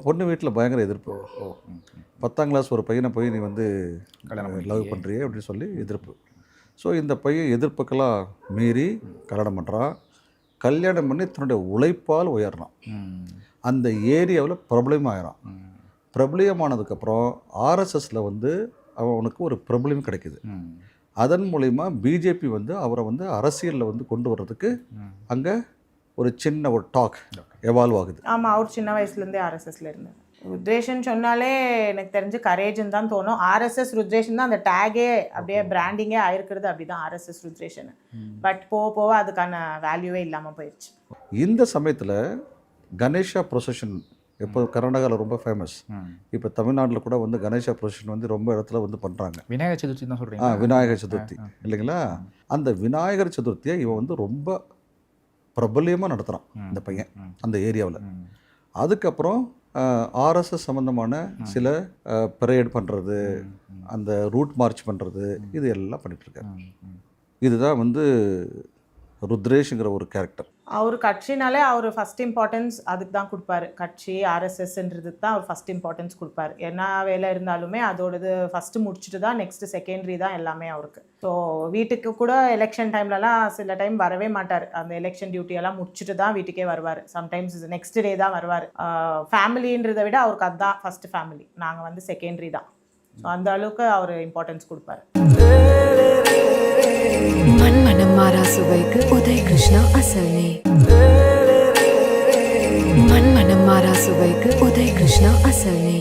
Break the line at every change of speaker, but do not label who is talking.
பொண்ணு வீட்டில் பயங்கர எதிர்ப்பு. 10ஆம் கிளாஸ் ஒரு பையனை போய் நீ வந்து லவ் பண்ணுறியே அப்படின்னு சொல்லி எதிர்ப்பு. ஸோ இந்த பையன் எதிர்ப்புக்கெல்லாம் மீறி கல்யாணம் பண்ணுறான். கல்யாணம் பண்ணி தன்னுடைய உழைப்பால் உயர்றான். அந்த ஏரியாவில் பிரபலம் ஆகிறான். பிரபலியமானதுக்கப்புறம் ஆர்எஸ்எஸில் வந்து அவனுக்கு ஒரு பிரபலம் கிடைக்குது. அதன் மூலிமா பிஜேபி வந்து அவரை வந்து அரசியலில் வந்து கொண்டு வர்றதுக்கு அங்கே ஒரு சின்ன ஒரு டாக் எவால்வ் ஆகுது.
ஆமாம், அவர் சின்ன வயசுலேருந்தே ஆர்எஸ்எஸ்ல இருந்தார். ருத்ரேஷன் சொன்னாலே எனக்கு தெரிஞ்சு கரேஜ்னு தான் தோணும். ஆர்எஸ்எஸ் ருத்ரேஷன் தான் அந்த டேகே அப்படியே பிராண்டிங்கே ஆயிருக்கிறது. அப்படி தான் ஆர்எஸ்எஸ் ருத்ரேஷன். பட் போக போக அதுக்கான வேல்யூவே இல்லாமல் போயிடுச்சு.
இந்த சமயத்தில் கணேஷா ப்ரொசஷன் இப்போ கர்நாடகாவில் ரொம்ப ஃபேமஸ். இப்போ தமிழ்நாட்டில் கூட வந்து கணேஷா ப்ரொசஷன் வந்து ரொம்ப இடத்துல வந்து பண்ணுறாங்க.
விநாயகர் சதுர்த்தி தான் சொல்கிறீங்க?
விநாயகர் சதுர்த்தி இல்லைங்களா? அந்த விநாயகர் சதுர்த்தியை இவன் வந்து ரொம்ப பிரபல்யமாக நடத்துகிறான் இந்த பையன் அந்த ஏரியாவில். அதுக்கப்புறம் ஆர்எஸ்எஸ் சம்மந்தமான சில பரேட் பண்ணுறது, அந்த ரூட் மார்ச் பண்ணுறது, இது எல்லாம் பண்ணிகிட்ருக்காரு. இதுதான் வந்து ருத்ரேஷுங்கிற ஒரு கேரக்டர்.
அவர் கட்சினாலே அவர் ஃபஸ்ட் இம்பார்ட்டன்ஸ் அதுக்கு தான் கொடுப்பாரு. கட்சி ஆர்எஸ்எஸ்ன்றதுக்கு தான் அவர் ஃபஸ்ட் இம்பார்ட்டன்ஸ் கொடுப்பாரு. என்ன வேலை இருந்தாலுமே அதோடது ஃபஸ்ட்டு முடிச்சுட்டு தான் நெக்ஸ்ட்டு செகண்டரி தான் எல்லாமே அவருக்கு. ஸோ வீட்டுக்கு கூட எலெக்ஷன் டைம்லலாம் சில டைம் வரவே மாட்டார். அந்த எலெக்ஷன் டியூட்டியெல்லாம் முடிச்சுட்டு தான் வீட்டுக்கே வருவார். சம்டைம்ஸ் நெக்ஸ்ட் டே தான் வருவார். ஃபேமிலின்றதை விட அவருக்கு அதுதான் ஃபஸ்ட்டு ஃபேமிலி. நாங்கள் வந்து செகண்டரி தான். ஸோ அந்த அளவுக்கு அவர் இம்பார்ட்டன்ஸ் கொடுப்பாரு.
மண்மனம் மாறா சுவைக்கு உதய் கிருஷ்ணா அசல் நெய். மண்மனம் மாறா சுவைக்கு உதய் கிருஷ்ணா அசல் நெய்.